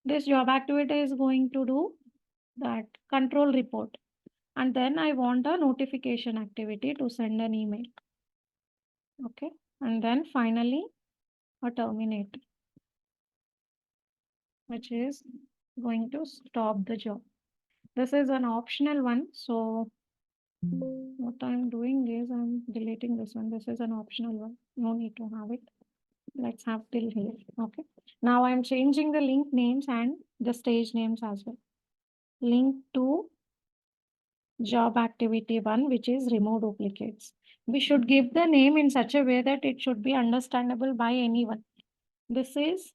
This job activity is going to do that control report. And then I want a notification activity to send an email. Okay. And then finally a terminate, which is going to stop the job. This is an optional one. So what I'm doing is I'm deleting this one. This is an optional one. No need to have it. Let's have till here. Okay. Now I'm changing the link names and the stage names as well. Link to job activity 1, which is remove duplicates. We should give the name in such a way that it should be understandable by anyone. This is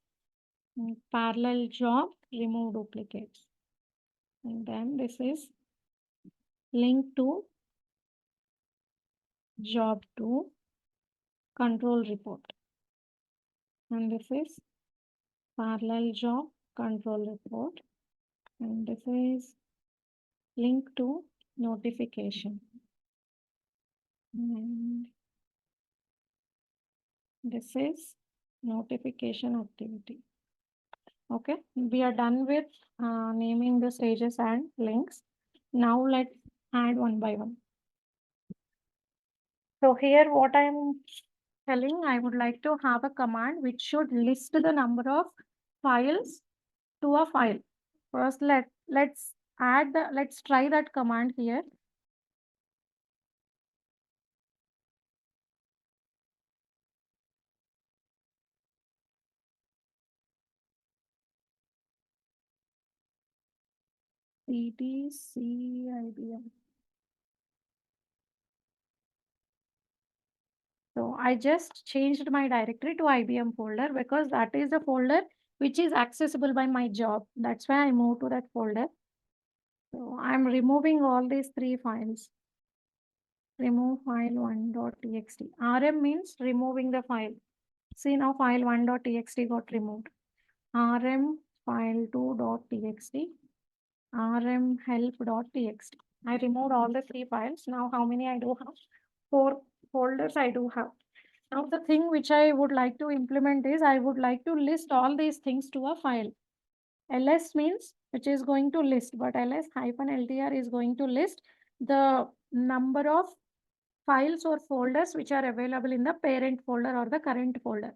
parallel job, remove duplicates. And then this is link to job 2, control report. And this is parallel job, control report. And this is link to notification. And this is notification activity. Okay, we are done with naming the stages and links. Now let's add one by one. So here what I'm telling, I would like to have a command which should list the number of files to a file. First, let's try that command here. CTCIBM. So I just changed my directory to IBM folder because that is the folder which is accessible by my job. That's why I moved to that folder. So I'm removing all these 3 files. Remove file 1.txt. RM means removing the file. See now file 1.txt got removed. RM file 2.txt. RM help.txt. I removed all the 3 files. Now how many I do have? 4 folders I do have. Now the thing which I would like to implement is I would like to list all these things to a file. ls means which is going to list, but ls-ltr is going to list the number of files or folders which are available in the parent folder or the current folder.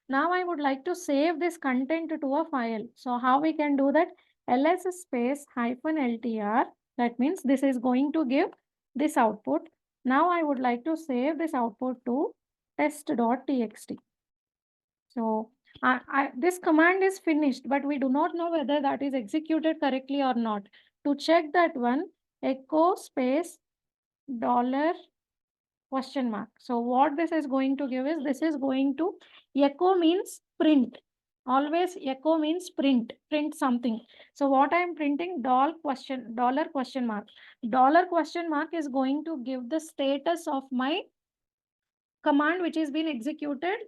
Now I would like to save this content to a file. So how we can do that? ls space -ltr. That means this is going to give this output. Now I would like to save this output to test.txt. So this command is finished, but we do not know whether that is executed correctly or not. To check that one, echo space dollar question mark. So what this is going to give is, this is going to echo means print. Always echo means print something. So what I am printing, dollar question mark. Dollar question mark is going to give the status of my command which is been executed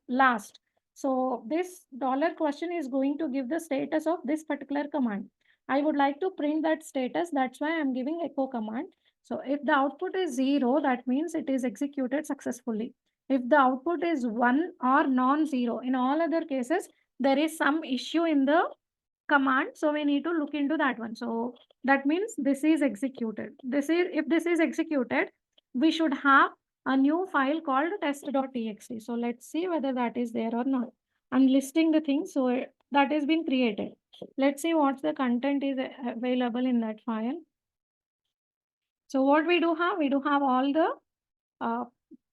last. So this dollar question is going to give the status of this particular command. I would like to print that status. That's why I'm giving echo command. So if the output is 0, that means it is executed successfully. If the output is 1 or non-zero, in all other cases, there is some issue in the command. So we need to look into that one. So that means this is executed. If this is executed, we should have a new file called test.txt. So let's see whether that is there or not. I'm listing the things. So that has been created. Let's see what the content is available in that file. So what we do have all the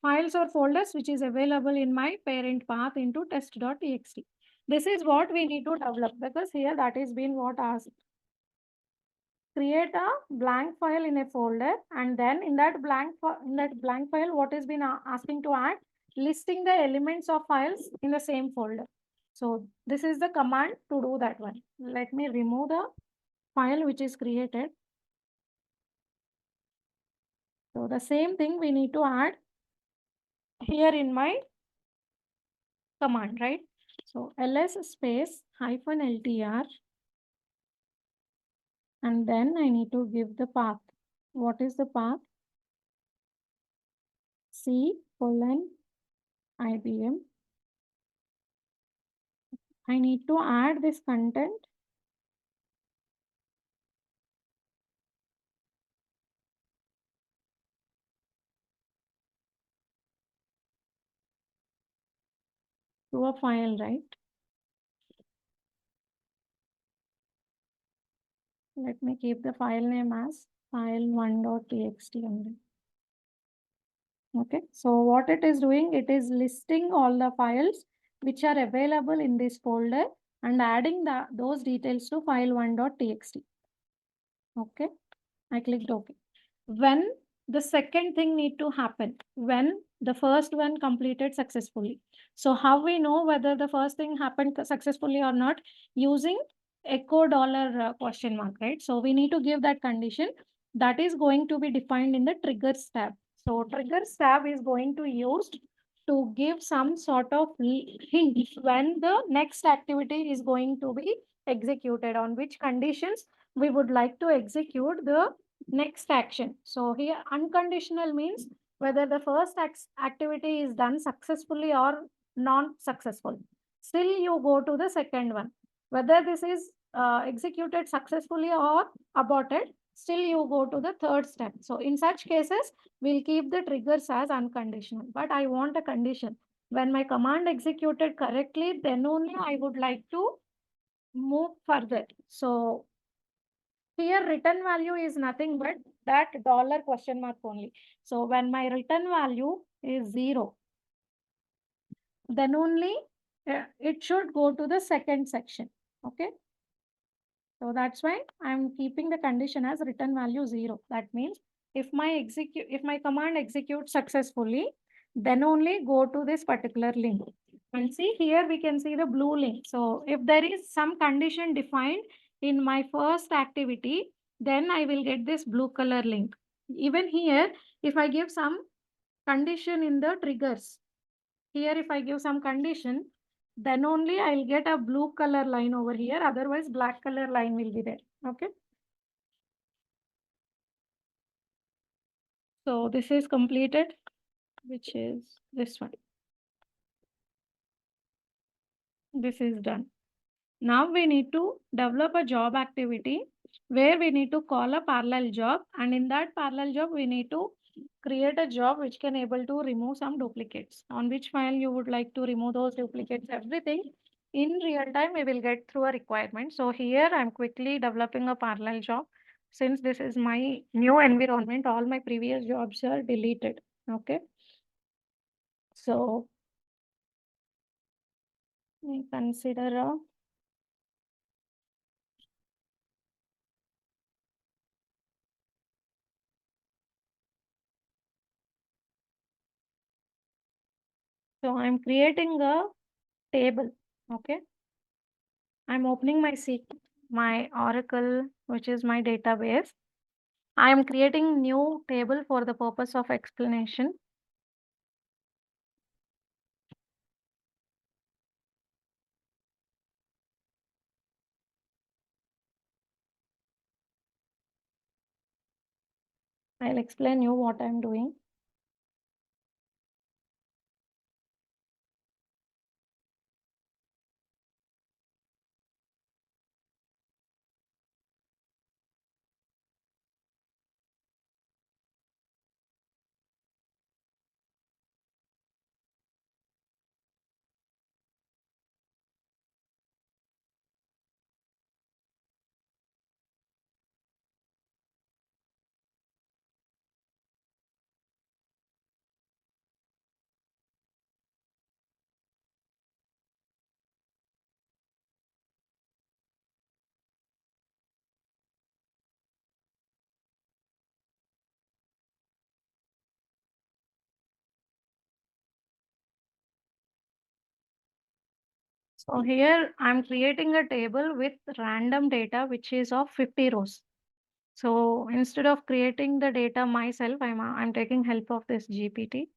files or folders which is available in my parent path into test.txt. This is what we need to develop because here that is been what asked. Create a blank file in a folder, and then in that blank file, what is been asking to add, listing the elements of files in the same folder. So this is the command to do that one. Let me remove the file which is created. So the same thing we need to add here in my command, right? So ls space -ltr, and then I need to give the path. What is the path? C:/IBM I need to add this content. To a file, right? Let me keep the file name as file1.txt only. Okay, so what it is doing, it is listing all the files which are available in this folder and adding those details to file1.txt. Okay, I clicked OK. When the second thing need to happen, when the first one completed successfully. So how we know whether the first thing happened successfully or not? Using echo dollar question mark, right? So we need to give that condition that is going to be defined in the triggers tab. So triggers tab is going to used to give some sort of hint when the next activity is going to be executed, on which conditions we would like to execute the next action. So here unconditional means whether the first activity is done successfully or non-successful. Still you go to the second one. Whether this is executed successfully or aborted, still you go to the third step. So in such cases, we'll keep the triggers as unconditional. But I want a condition. When my command executed correctly, then only I would like to move further. So here return value is nothing but that dollar question mark only. So when my return value is 0, then only it should go to the second section. Okay. So that's why I'm keeping the condition as return value 0. That means if my command executes successfully, then only go to this particular link. And see here we can see the blue link. So if there is some condition defined in my first activity, then I will get this blue color link. Even here, if I give some condition in the triggers, here if I give some condition, then only I'll get a blue color line over here. Otherwise, black color line will be there. Okay. So this is completed, which is this one. This is done. Now we need to develop a job activity where we need to call a parallel job, and in that parallel job we need to create a job which can able to remove some duplicates. On which file you would like to remove those duplicates, everything in real time we will get through a requirement. So here I'm quickly developing a parallel job. Since this is my new environment, all my previous jobs are deleted. Okay. So we consider a so I'm creating a table. Okay. I'm opening my Oracle, which is my database. I am creating new table for the purpose of explanation. I'll explain you what I'm doing. So here I'm creating a table with random data, which is of 50 rows. So instead of creating the data myself, I'm taking help of this GPT.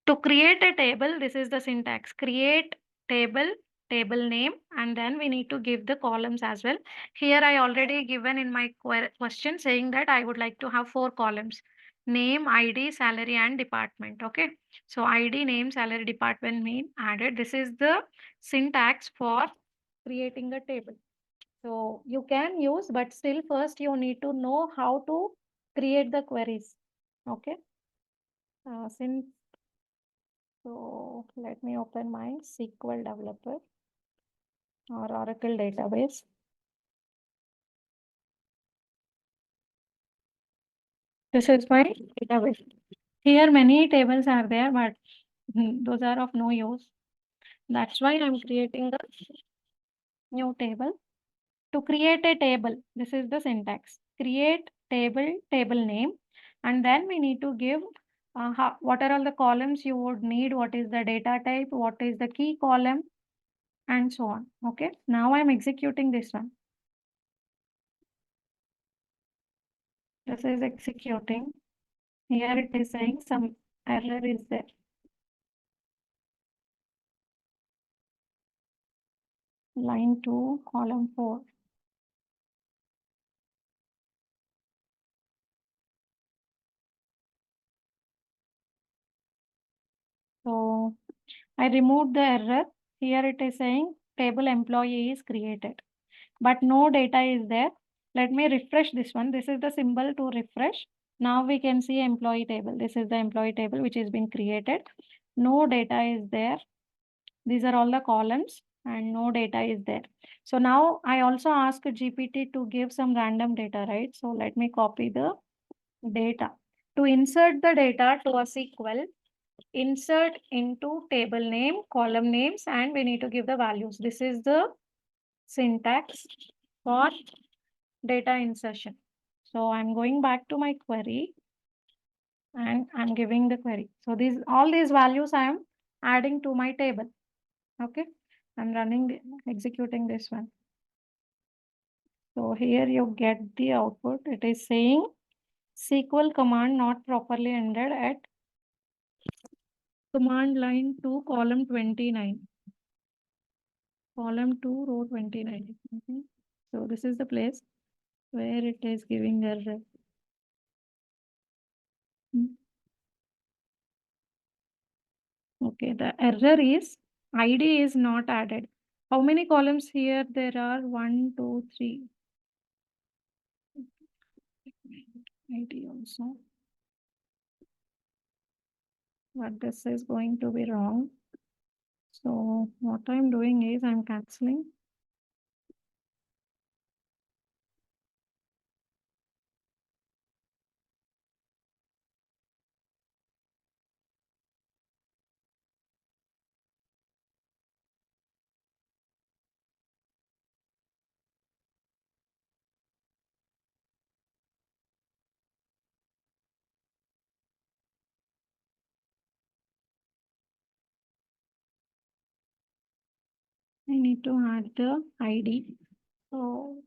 To create a table, this is the syntax: create table, table name, and then we need to give the columns as well. Here I already given in my question saying that I would like to have 4 columns. name, ID, salary, and department. Okay. So ID, name, salary, department mean added. This is the syntax for creating a table. So you can use, but still first you need to know how to create the queries. Okay. Since so let me open my SQL developer or Oracle database. This is my database. Here many tables are there, but those are of no use. That's why I'm creating a new table. To create a table, this is the syntax. Create table, table name, and then we need to give what are all the columns you would need, what is the data type, what is the key column, and so on. Okay, now I'm executing this one. This is executing. Here it is saying some error is there. Line 2, column 4. So I removed the error. Here it is saying table employee is created, but no data is there. Let me refresh this one. This is the symbol to refresh. Now we can see employee table. This is the employee table which has been created. No data is there. These are all the columns and no data is there. So now I also ask GPT to give some random data, right? So let me copy the data. To insert the data to a SQL, insert into table name, column names, and we need to give the values. This is the syntax for data insertion. So I'm going back to my query and I'm giving the query. So these all these values I am adding to my table. Okay. I'm executing this one. So here you get the output. It is saying SQL command not properly ended at command line 2, column 29. Column 2, row 29. Okay. So this is the place where it is giving error. Hmm. Okay, the error is ID is not added. How many columns here? There are 1, 2, 3. ID also. But this is going to be wrong. So what I'm doing is I'm canceling. I need to add the ID. So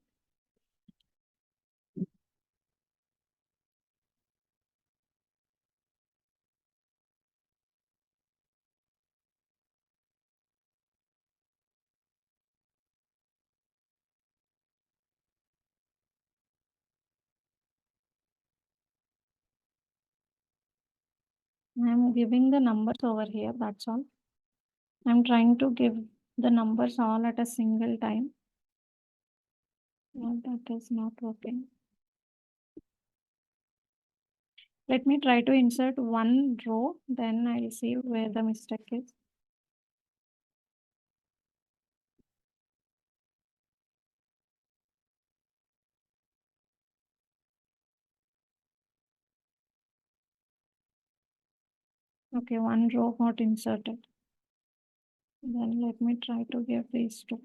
I'm giving the numbers over here. That's all. I'm trying to give the numbers all at a single time. No, that is not working. Let me try to insert one row, then I'll see where the mistake is. Okay, one row got inserted. Then let me try to give these two.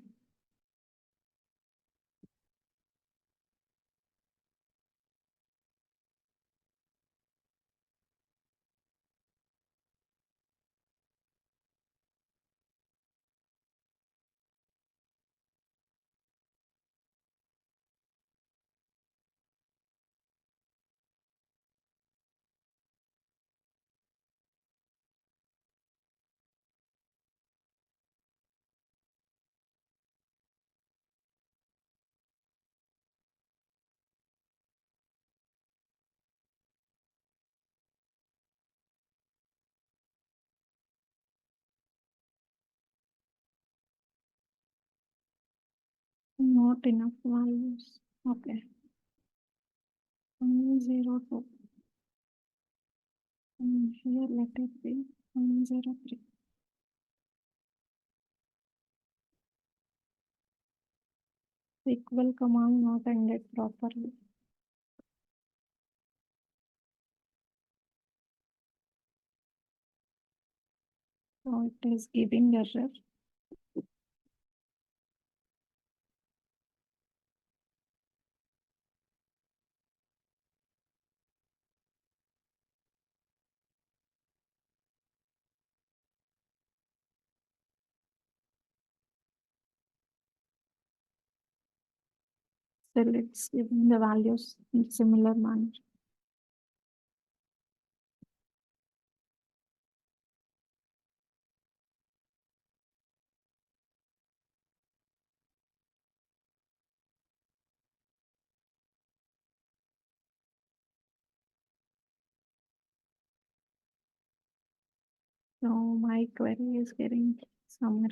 Not enough values. Okay. 102. And here let it be 103. SQL command not ended properly. So it is giving error. Still it's giving the values in similar manner. So my query is getting some error.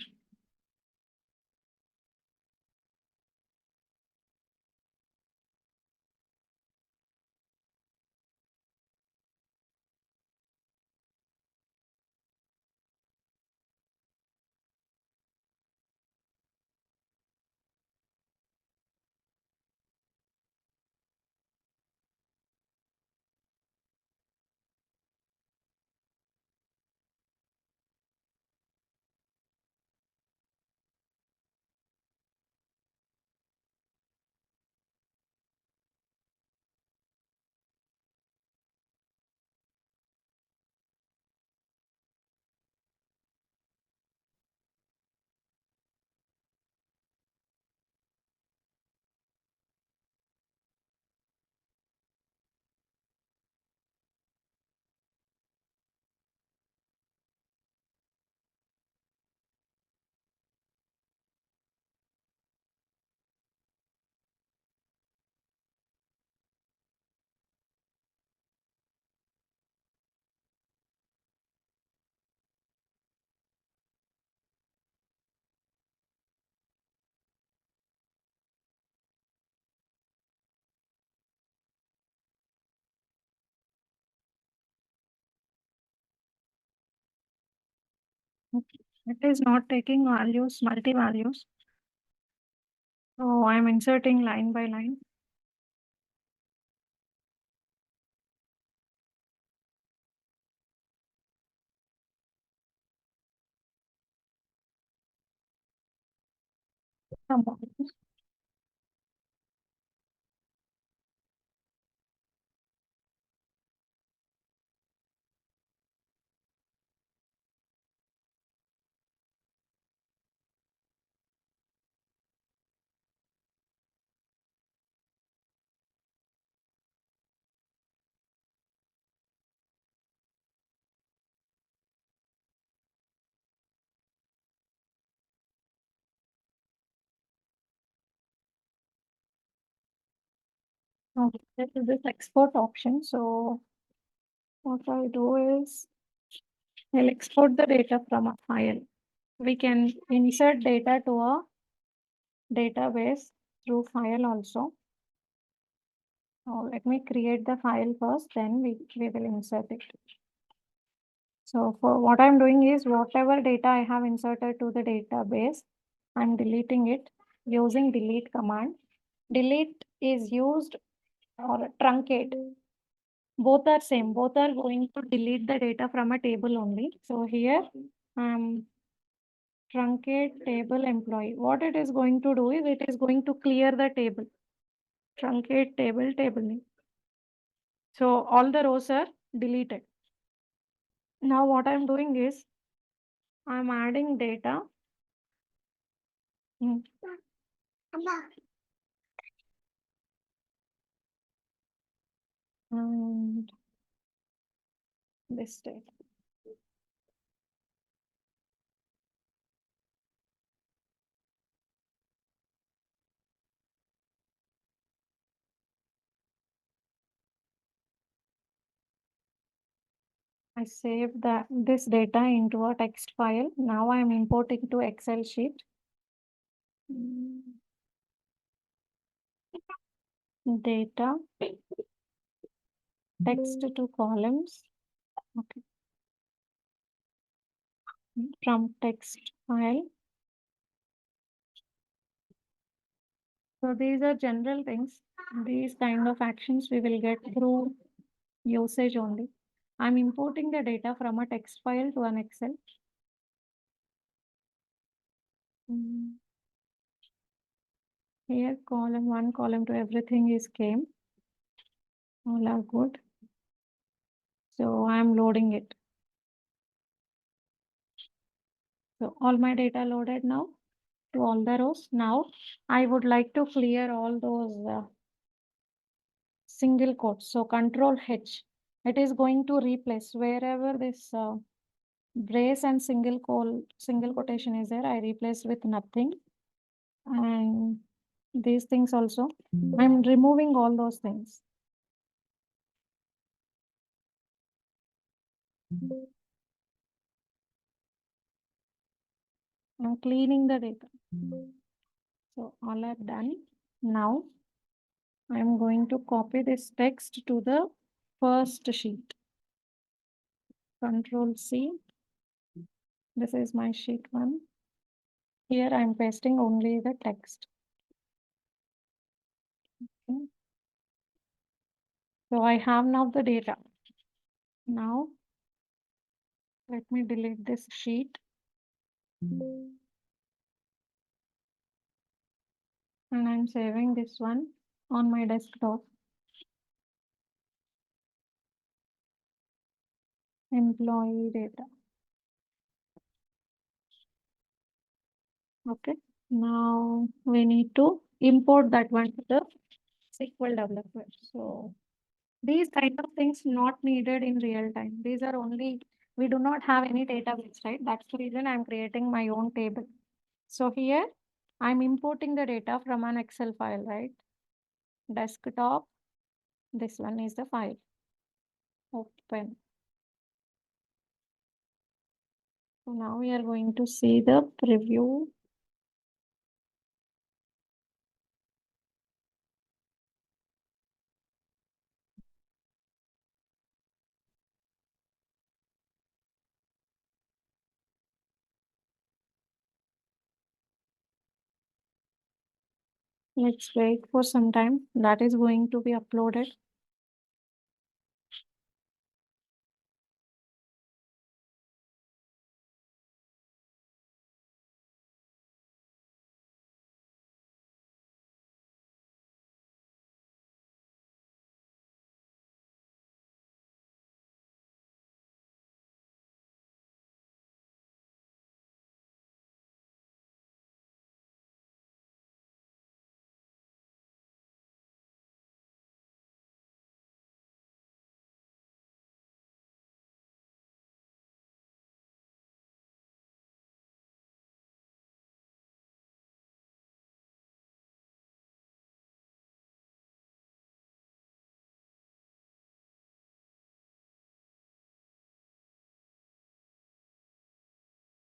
Okay. It is not taking values, multi values. So I'm inserting line by line. Some values. Okay, this is this export option. So what I do is I'll export the data from a file. We can insert data to a database through file also. So let me create the file first, then we will insert it. So for what I'm doing is whatever data I have inserted to the database, I'm deleting it using delete command. Delete is used or truncate. Both are same. Both are going to delete the data from a table only. So here truncate table employee. What it is going to do is it is going to clear the table. Truncate table name. So all the rows are deleted. Now what I'm doing is I'm adding data. Hmm. And this data. I saved this data into a text file. Now I'm importing to Excel sheet. Hmm. data, text to columns. Okay. From text file. So these are general things. These kind of actions we will get through usage only. I'm importing the data from a text file to an Excel. Mm, Here column 1, column 2, everything is came. All are good. So I'm loading it. So all my data loaded now to all the rows. Now I would like to clear all those single quotes. So control H. It is going to replace wherever this brace and single quotation is there, I replace with nothing. And these things also, I'm removing all those things. I'm cleaning the data. So all are done. Now I'm going to copy this text to the first sheet. Control C. This is my sheet 1. Here I'm pasting only the text. Okay. So I have now the data. Now let me delete this sheet. And I'm saving this one on my desktop. Employee data. Okay. Now we need to import that one to the SQL developer. So these kind of things not needed in real time. These are only, we do not have any database, right? That's the reason I'm creating my own table. So here I'm importing the data from an Excel file, right? Desktop, this one is the file. Open. So now we are going to see the preview. Let's wait for some time. That is going to be uploaded.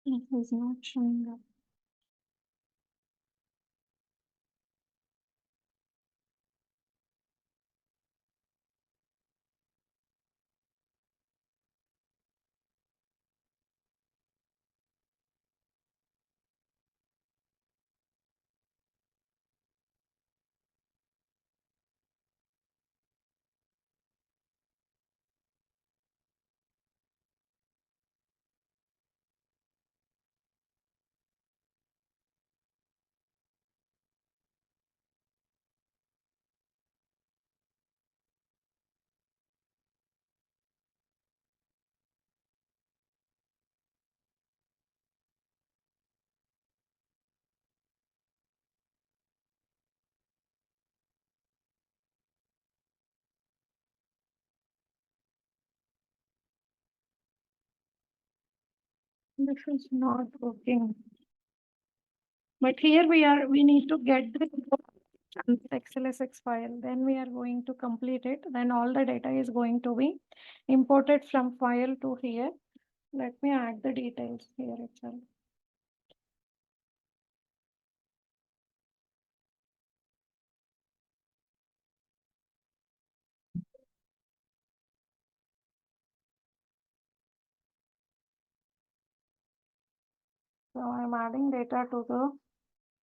It is not showing up. This is not working. But here we need to get the XLSX file. Then we are going to complete it. Then all the data is going to be imported from file to here. Let me add the details here itself. So I'm adding data to the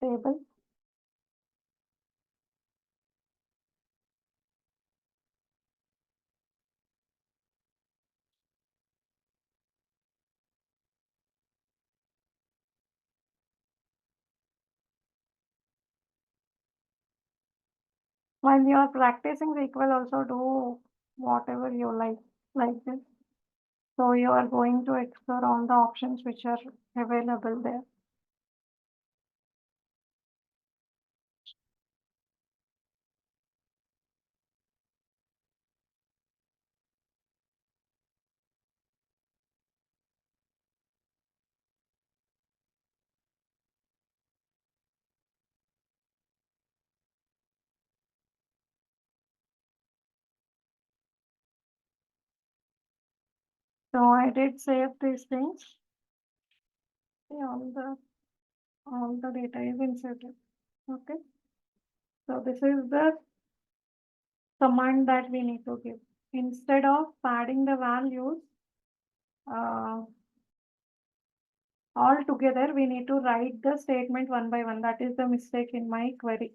table. While you are practicing SQL, also do whatever you like this. So you are going to explore all the options which are available there. So I did save these things. See, all the data is inserted. Okay. So this is the command that we need to give. Instead of adding the values uh, all together, we need to write the statement one by one. That is the mistake in my query.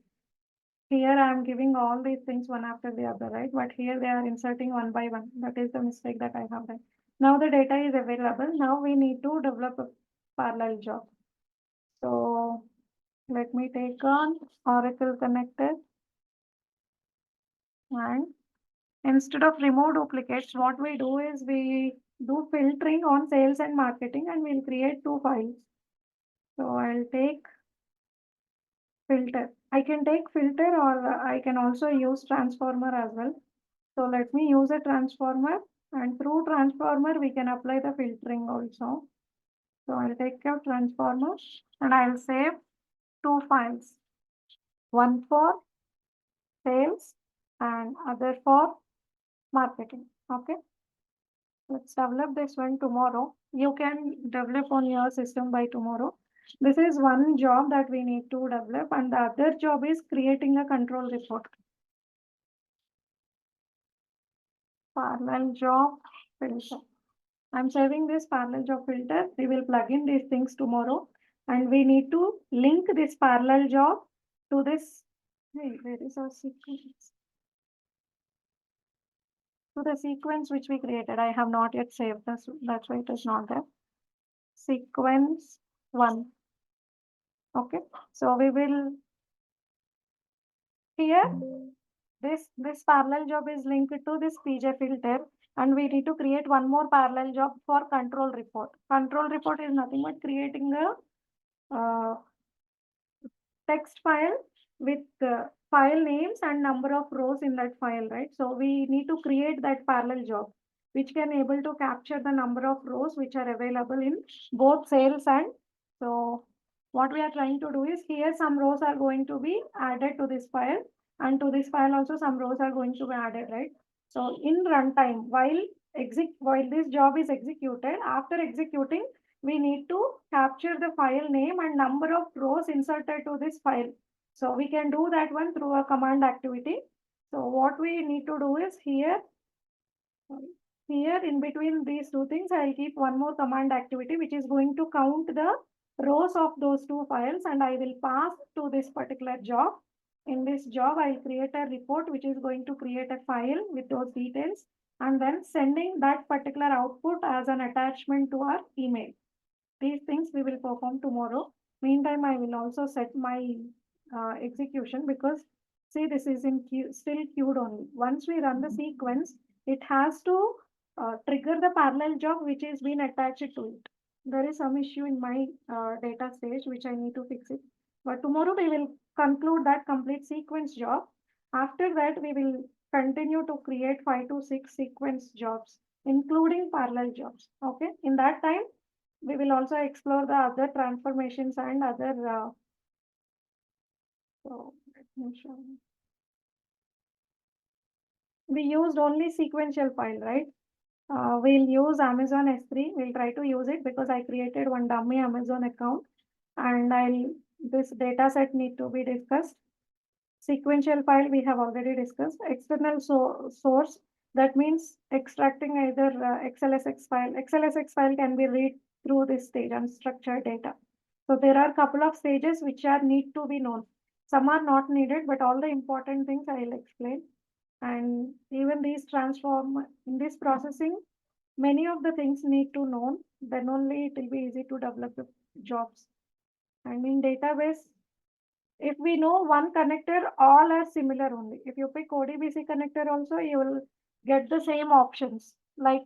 Here I am giving all these things one after the other, right? But here they are inserting one by one. That is the mistake that I have done. Now the data is available. Now we need to develop a parallel job. So let me take on Oracle connector, and instead of remove duplicates, what we do is we do filtering on sales and marketing, and we'll create two files. So I'll take filter. I can take filter, or I can also use transformer as well. So let me use a transformer, and through transformer we can apply the filtering also. So I'll take a transformer and I'll save two files, one for sales and other for marketing. Okay. Let's develop this one tomorrow. You can develop on your system by tomorrow. This is one job that we need to develop, and the other job is creating a control report. Parallel job filter. I'm saving this parallel job filter. We will plug in these things tomorrow, and we need to link this parallel job to this. Hey, where is our sequence? To the sequence which we created. I have not yet saved this. That's why it is not there. Sequence 1. Okay. So we will here this parallel job is linked to this PJ filter, and we need to create one more parallel job for control report. Control report is nothing but creating a text file with file names and number of rows in that file, right? So we need to create that parallel job which can able to capture the number of rows which are available in both sales and so what we are trying to do is here some rows are going to be added to this file, and to this file also some rows are going to be added, right? So in runtime, while this job is executed, after executing, we need to capture the file name and number of rows inserted to this file. So we can do that one through a command activity. So what we need to do is here in between these two things, I'll keep one more command activity, which is going to count the rows of those two files, and I will pass to this particular job. In this job, I'll create a report, which is going to create a file with those details, and then sending that particular output as an attachment to our email. These things we will perform tomorrow. Meantime, I will also set my execution, because see, this is in queue, still queued only. Once we run the sequence, it has to trigger the parallel job which is being attached to it. There is some issue in my data stage which I need to fix it. But tomorrow we will conclude that complete sequence job. After that, we will continue to create 5 to 6 sequence jobs, including parallel jobs. Okay. In that time, we will also explore the other transformations and other, so let me show you. We used only sequential file, right? We'll use Amazon S3. We'll try to use it because I created one dummy Amazon account, and this data set need to be discussed. Sequential file we have already discussed. External source, that means extracting either XLSX file. XLSX file can be read through this stage, unstructured data. So there are a couple of stages which are need to be known. Some are not needed, but all the important things I will explain. And even these transform in this processing, many of the things need to know. Then only it will be easy to develop the jobs. And in database, if we know one connector, all are similar only. If you pick ODBC connector also, you will get the same options. Like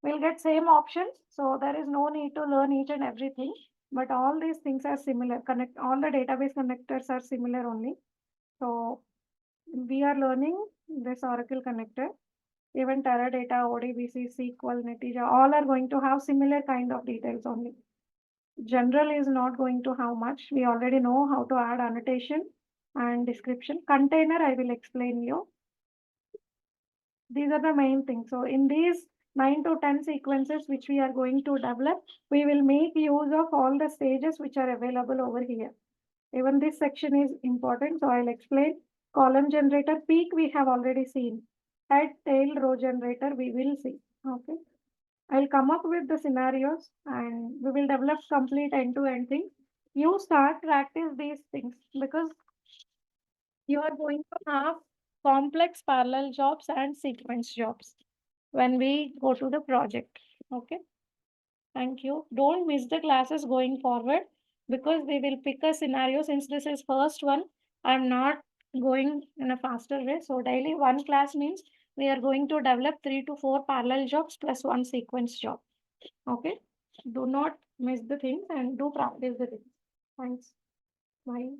we'll get same options. So there is no need to learn each and everything. But all these things are similar. Connect all the database connectors are similar only. So we are learning this Oracle connector. Even Teradata, ODBC, SQL, Netija, all are going to have similar kind of details only. General is not going to have much. We already know how to add annotation and description. Container, I will explain you. These are the main things. So in these 9 to 10 sequences which we are going to develop, we will make use of all the stages which are available over here. Even this section is important, so I'll explain. Column generator, peak we have already seen. Head, tail, row generator we will see. Okay. I'll come up with the scenarios and we will develop complete end-to-end thing. You start practice these things because you are going to have complex parallel jobs and sequence jobs when we go to the project. Okay. Thank you. Don't miss the classes going forward because we will pick a scenario. Since this is first one, I'm not going in a faster way. So daily one class means we are going to develop 3 to 4 parallel jobs plus one sequence job. Okay. Do not miss the things and do practice the things. Thanks. Bye.